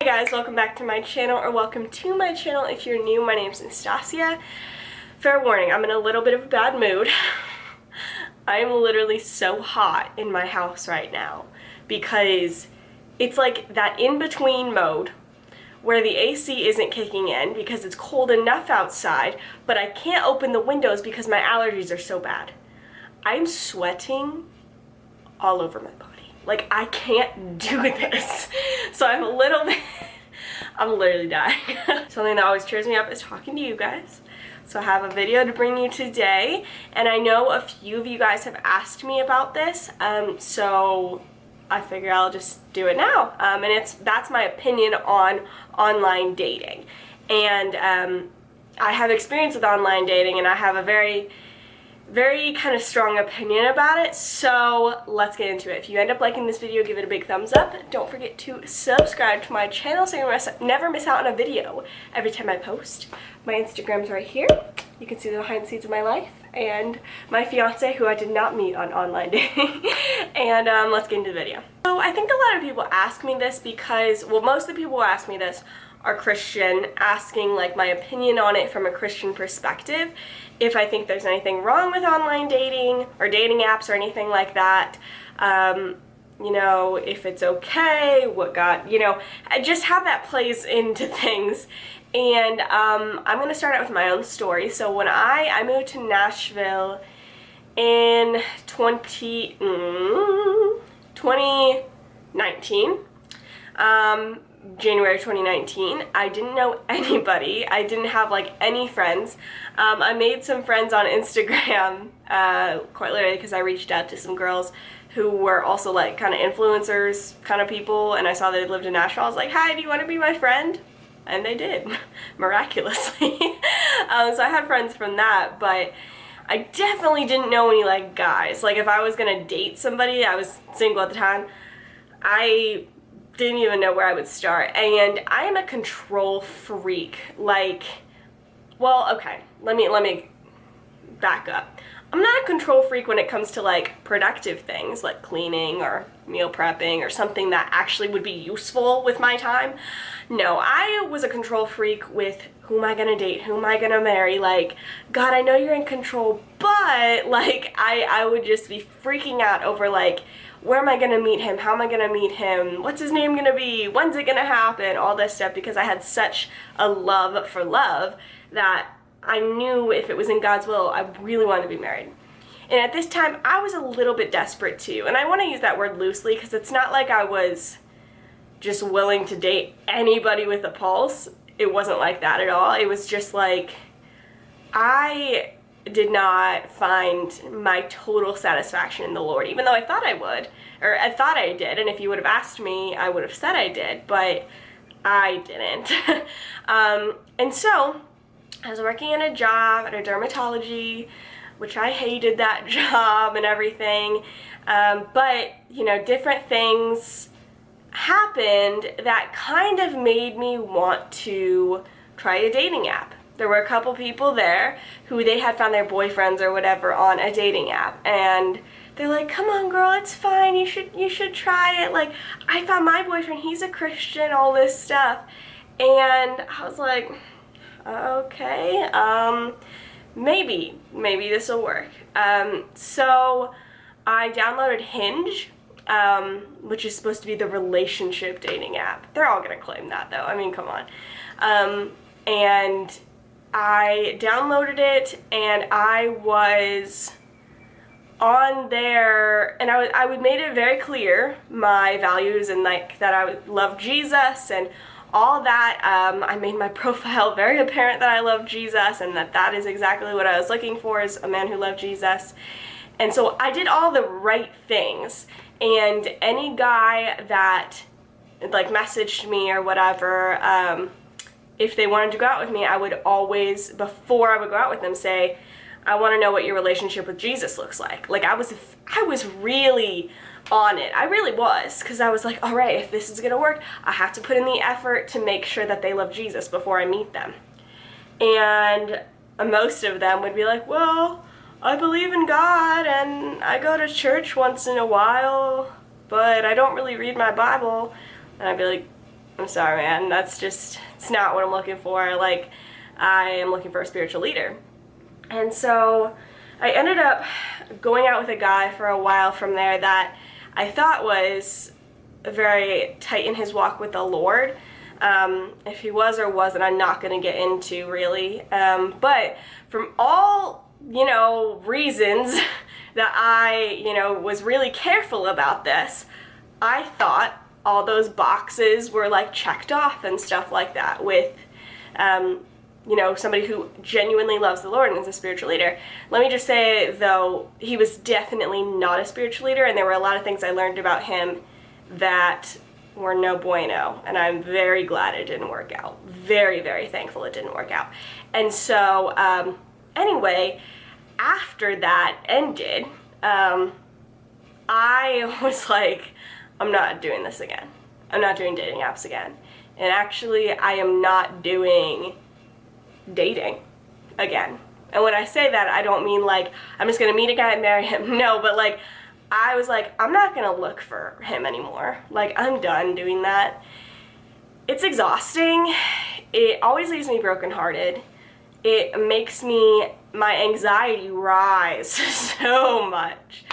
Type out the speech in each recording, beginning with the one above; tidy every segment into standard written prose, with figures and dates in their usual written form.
Hey guys, welcome back to my channel, or welcome to my channel if you're new. My name's Nastasia. Fair warning, I'm in a little bit of a bad mood. I'm literally so hot in my house right now because it's like that in-between mode where the AC isn't kicking in because it's cold enough outside, but I can't open the windows because my allergies are so bad. I'm sweating all over my body. Like, I can't do this. So I'm literally dying. Something that always cheers me up is talking to you guys. So I have a video to bring you today, and I know a few of you guys have asked me about this, so I figure I'll just do it now. And that's my opinion on online dating. And I have experience with online dating, and I have a very kind of strong opinion about it, so let's get into it. If you end up liking this video, give it a big thumbs up. Don't forget to subscribe to my channel so you never miss out on a video every time I post. My Instagram's right here. You can see the behind the scenes of my life and my fiance, who I did not meet on online dating. And let's get into the video. So I think a lot of people ask me this because, well, most of the people who ask me this are Christian, asking like my opinion on it from a Christian perspective, if I think there's anything wrong with online dating or dating apps or anything like that, you know, if it's okay, what God, you know, just how that plays into things. And I'm going to start out with my own story. So when I moved to Nashville in 2019, January 2019. I didn't know anybody. I didn't have like any friends. I made some friends on Instagram, quite literally because I reached out to some girls who were also like kind of influencers kind of people, and I saw they lived in Nashville. I was like, hi, do you want to be my friend? And they did, miraculously. So I had friends from that, but I definitely didn't know any like guys. Like if I was gonna date somebody, I was single at the time, I didn't even know where I would start. And I am a control freak. Like, well, okay, let me back up. I'm not a control freak when it comes to like productive things like cleaning or meal prepping or something that actually would be useful with my time. No, I was a control freak with who am I gonna date, who am I gonna marry. Like, God, I know you're in control, but like I would just be freaking out over like, where am I gonna meet him? How am I gonna meet him? What's his name gonna be? When's it gonna happen? All this stuff, because I had such a love for love that I knew if it was in God's will, I really wanted to be married. And at this time, I was a little bit desperate too. And I want to use that word loosely because it's not like I was just willing to date anybody with a pulse. It wasn't like that at all. It was just like, I did not find my total satisfaction in the Lord, even though I thought I would, or I thought I did, and if you would have asked me, I would have said I did, but I didn't. And so, I was working in a job at a dermatology, which I hated that job and everything, but, you know, different things happened that kind of made me want to try a dating app. There were a couple people there who they had found their boyfriends or whatever on a dating app, and they're like, come on girl, it's fine, you should try it. Like, I found my boyfriend, he's a Christian, all this stuff. And I was like, okay, maybe this will work. So I downloaded Hinge, which is supposed to be the relationship dating app. They're all gonna claim that though, I mean, come on. And I downloaded it, and I was on there, and I would made it very clear, my values, and like that I would love Jesus and all that. I made my profile very apparent that I love Jesus and that is exactly what I was looking for, is a man who loved Jesus. And so I did all the right things, and any guy that like messaged me or whatever, if they wanted to go out with me, I would always, before I would go out with them, say, I want to know what your relationship with Jesus looks like. Like, I was really on it. I really was, because I was like, all right, if this is gonna work, I have to put in the effort to make sure that they love Jesus before I meet them. And most of them would be like, well, I believe in God and I go to church once in a while, but I don't really read my Bible. And I'd be like, I'm sorry, man, it's not what I'm looking for. Like, I am looking for a spiritual leader. And so I ended up going out with a guy for a while from there that I thought was very tight in his walk with the Lord. If he was or wasn't, I'm not going to get into really. But from all, reasons that I, was really careful about this, I thought all those boxes were like checked off and stuff like that with, somebody who genuinely loves the Lord and is a spiritual leader. Let me just say, though, he was definitely not a spiritual leader, and there were a lot of things I learned about him that were no bueno, and I'm very glad it didn't work out. Very, very thankful it didn't work out. And so, anyway, after that ended, I was like, I'm not doing this again. I'm not doing dating apps again. And actually, I am not doing dating again. And when I say that, I don't mean like, I'm just gonna meet a guy and marry him. No, but like, I was like, I'm not gonna look for him anymore. Like, I'm done doing that. It's exhausting. It always leaves me brokenhearted. It makes my anxiety rise so much.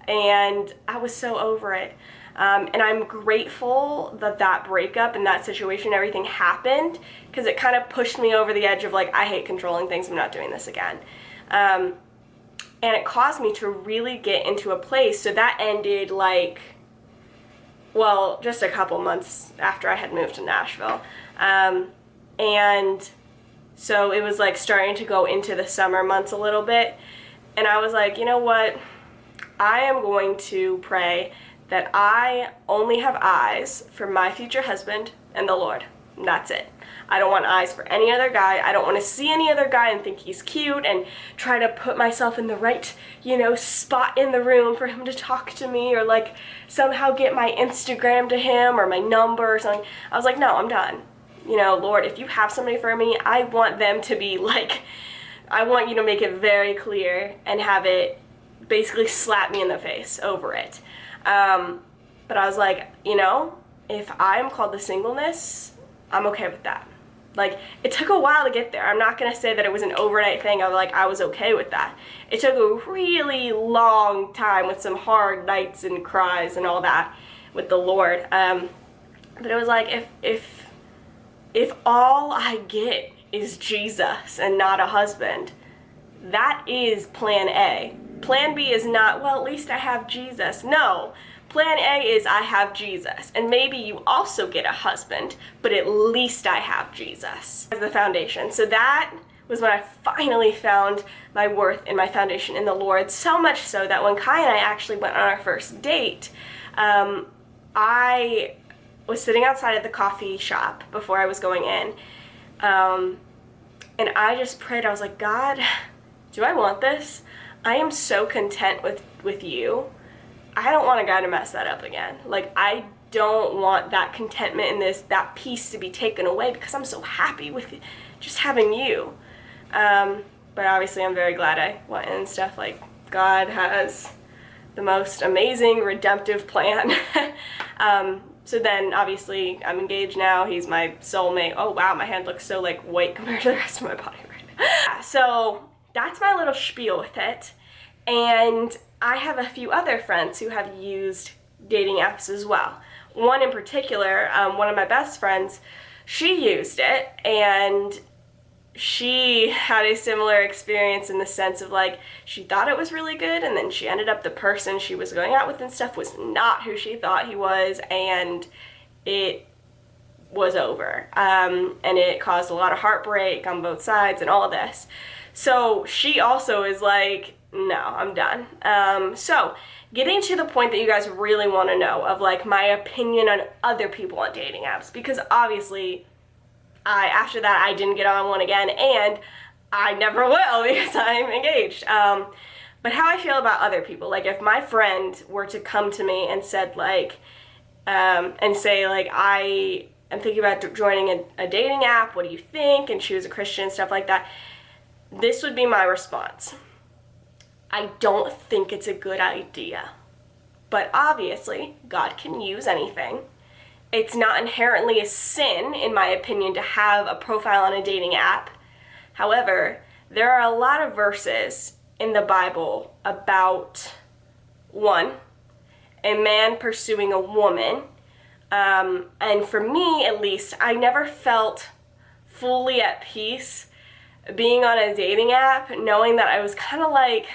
And I was so over it. And I'm grateful that breakup and that situation, everything happened, because it kind of pushed me over the edge of like, I hate controlling things, I'm not doing this again. And it caused me to really get into a place. So that ended like, well, just a couple months after I had moved to Nashville. And so it was like starting to go into the summer months a little bit. And I was like, you know what? I am going to pray that I only have eyes for my future husband and the Lord. And that's it. I don't want eyes for any other guy. I don't want to see any other guy and think he's cute and try to put myself in the right, spot in the room for him to talk to me, or like somehow get my Instagram to him or my number or something. I was like, no, I'm done. Lord, if you have somebody for me, I want them to be like, I want you to make it very clear and have it basically slap me in the face over it. But I was like, if I'm called to singleness, I'm okay with that. Like, it took a while to get there. I'm not going to say that it was an overnight thing. I was okay with that. It took a really long time with some hard nights and cries and all that with the Lord. But it was like, if all I get is Jesus and not a husband, that is plan A. Plan B is not, well, at least I have Jesus. No. Plan A is I have Jesus. And maybe you also get a husband, but at least I have Jesus as the foundation. So that was when I finally found my worth and my foundation in the Lord. So much so that when Kai and I actually went on our first date, I was sitting outside of the coffee shop before I was going in. And I just prayed. I was like, God, do I want this? I am so content with you. I don't want a guy to mess that up again. Like, I don't want that contentment and that peace to be taken away, because I'm so happy with just having you. But obviously I'm very glad I went and stuff. Like, God has the most amazing redemptive plan. So then obviously I'm engaged now. He's my soulmate. Oh wow, my hand looks so like white compared to the rest of my body right now. So that's my little spiel with it. And I have a few other friends who have used dating apps as well. One in particular, one of my best friends, she used it, and she had a similar experience in the sense of like, she thought it was really good, and then she ended up the person she was going out with and stuff was not who she thought he was, and it was over. And it caused a lot of heartbreak on both sides and all of this. So she also is like, no, I'm done. So getting to the point that you guys really want to know of like my opinion on other people on dating apps, because obviously after that I didn't get on one again, and I never will because I'm engaged. But how I feel about other people, like if my friend were to come to me and said like, and say like, I am thinking about joining a dating app, what do you think? And she was a Christian and stuff like that. This would be my response. I don't think it's a good idea, but obviously God can use anything, it's not inherently a sin, in my opinion, to have a profile on a dating app. However, there are a lot of verses in the Bible about, one, a man pursuing a woman. And for me, at least, I never felt fully at peace being on a dating app, knowing that I was kind of like,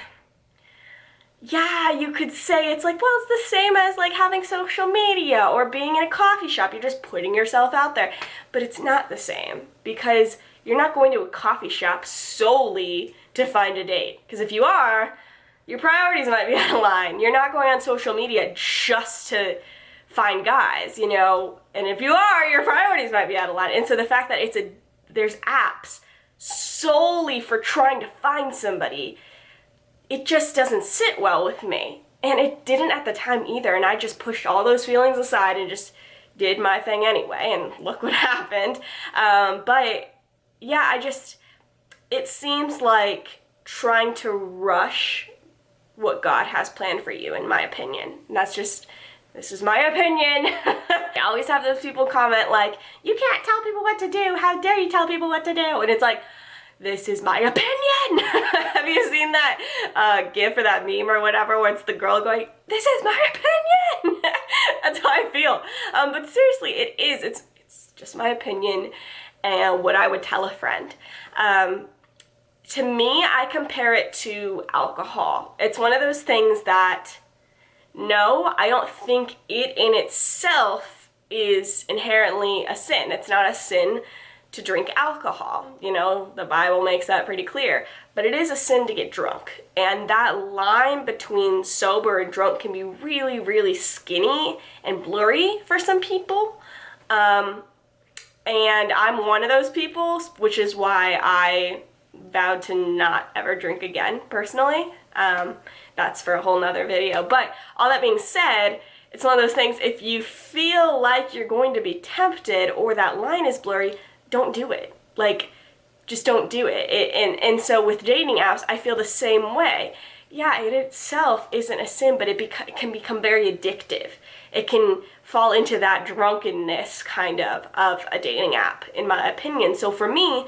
yeah, you could say it's like, well, it's the same as like having social media or being in a coffee shop. You're just putting yourself out there. But it's not the same, because you're not going to a coffee shop solely to find a date. Because if you are, your priorities might be out of line. You're not going on social media just to find guys, you know, and if you are, your priorities might be out of line. And so the fact that there's apps solely for trying to find somebody, it just doesn't sit well with me. And it didn't at the time either, and I just pushed all those feelings aside and just did my thing anyway, and look what happened. But yeah, it seems like trying to rush what God has planned for you, in my opinion. And this is my opinion. I always have those people comment like, you can't tell people what to do. How dare you tell people what to do? And it's like, this is my opinion. Have you seen that gif or that meme or whatever where it's the girl going, this is my opinion? That's how I feel. But seriously, it's just my opinion and what I would tell a friend. To me, I compare it to alcohol. It's one of those things that, no, I don't think it in itself is inherently a sin. It's not a sin to drink alcohol. You know, the Bible makes that pretty clear. But it is a sin to get drunk. And that line between sober and drunk can be really, really skinny and blurry for some people. And I'm one of those people, which is why I vowed to not ever drink again, personally. That's for a whole nother video. But all that being said, it's one of those things, if you feel like you're going to be tempted or that line is blurry, don't do it. Like, just don't do it. And so with dating apps, I feel the same way. Yeah, it itself isn't a sin, but it can become very addictive. It can fall into that drunkenness kind of a dating app, in my opinion. So for me,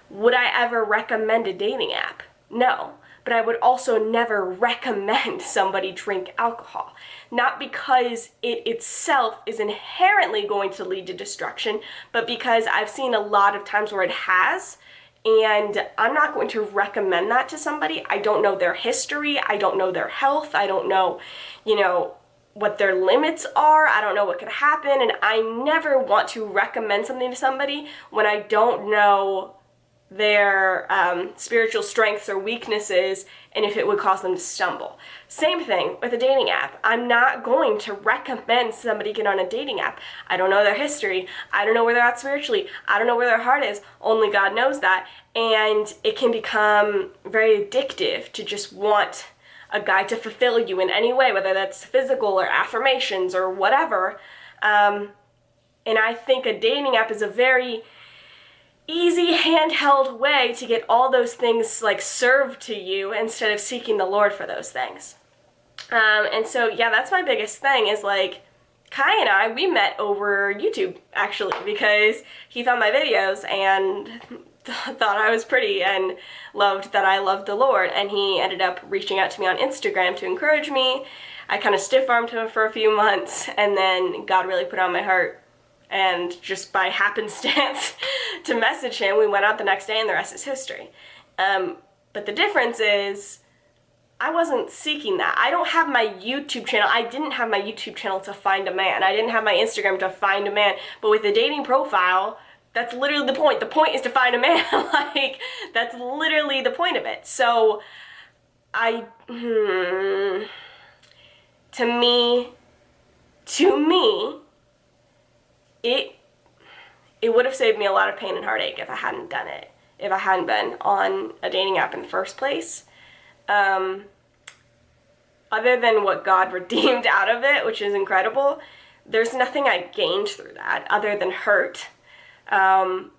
would I ever recommend a dating app? No. But I would also never recommend somebody drink alcohol. Not because it itself is inherently going to lead to destruction, but because I've seen a lot of times where it has, and I'm not going to recommend that to somebody. I don't know their history, I don't know their health, I don't know, you know, what their limits are, I don't know what could happen, and I never want to recommend something to somebody when I don't know their spiritual strengths or weaknesses, and if it would cause them to stumble. Same thing with a dating app. I'm not going to recommend somebody get on a dating app. I don't know their history. I don't know where they're at spiritually. I don't know where their heart is. Only God knows that. And it can become very addictive to just want a guy to fulfill you in any way, whether that's physical or affirmations or whatever. And I think a dating app is a very easy handheld way to get all those things like served to you instead of seeking the Lord for those things. And so yeah, that's my biggest thing is like Kai and I, we met over YouTube actually because he found my videos and thought I was pretty and loved that I loved the Lord, and he ended up reaching out to me on Instagram to encourage me. I kind of stiff-armed him for a few months, and then God really put on my heart, and just by happenstance to message him, we went out the next day and the rest is history. But the difference is I wasn't seeking that. I don't have my YouTube channel. I didn't have my YouTube channel to find a man. I didn't have my Instagram to find a man. But with a dating profile, that's literally the point. The point is to find a man. Like, that's literally the point of it. So, to me, it would have saved me a lot of pain and heartache if I hadn't done it, if I hadn't been on a dating app in the first place. Other than what God redeemed out of it, which is incredible, there's nothing I gained through that other than hurt. And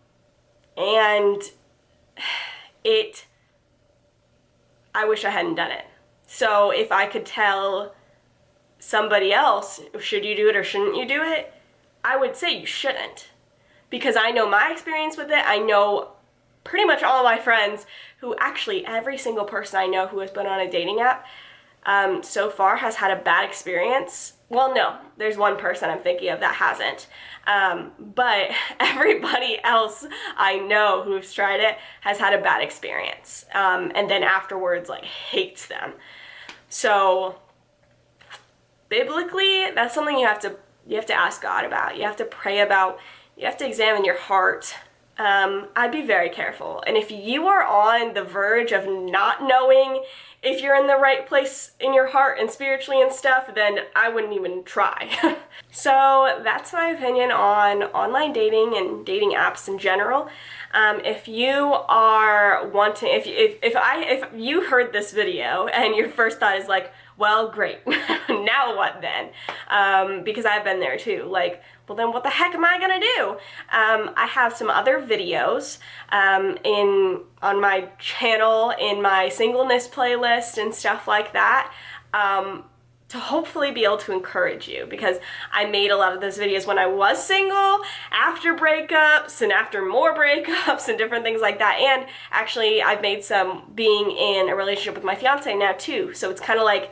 I wish I hadn't done it. So if I could tell somebody else, should you do it or shouldn't you do it? I would say you shouldn't, because I know my experience with it. I know pretty much all of my friends who, actually every single person I know who has been on a dating app so far has had a bad experience. Well, no, there's one person I'm thinking of that hasn't. But everybody else I know who's tried it has had a bad experience. And then afterwards, like, hates them. So biblically, that's something you have to ask God about. You have to pray about. You have to examine your heart. I'd be very careful. And if you are on the verge of not knowing if you're in the right place in your heart and spiritually and stuff, then I wouldn't even try. So that's my opinion on online dating and dating apps in general. If you are wanting, if you heard this video and your first thought is like, well, great, now what then? Because I've been there too. Like, well, then what the heck am I gonna do? I have some other videos on my channel, in my singleness playlist and stuff like that, to hopefully be able to encourage you, because I made a lot of those videos when I was single, after breakups, and after more breakups, and different things like that. And actually, I've made some being in a relationship with my fiance now too, so it's kind of like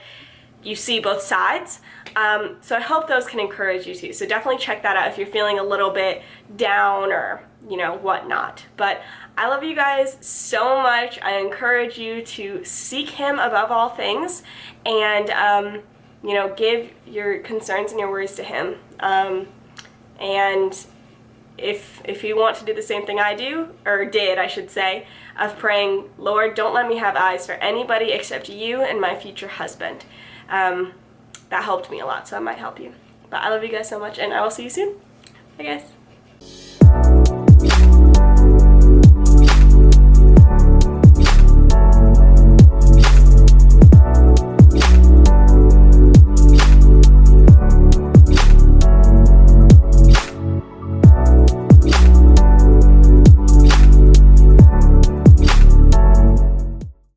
you see both sides. So I hope those can encourage you too. So definitely check that out if you're feeling a little bit down or, you know, whatnot. But I love you guys so much. I encourage you to seek Him above all things, and you know, give your concerns and your worries to Him. And if you want to do the same thing I do, or did, I should say, of praying, Lord, don't let me have eyes for anybody except you and my future husband. That helped me a lot, so it might help you. But I love you guys so much, and I will see you soon. Bye, guys.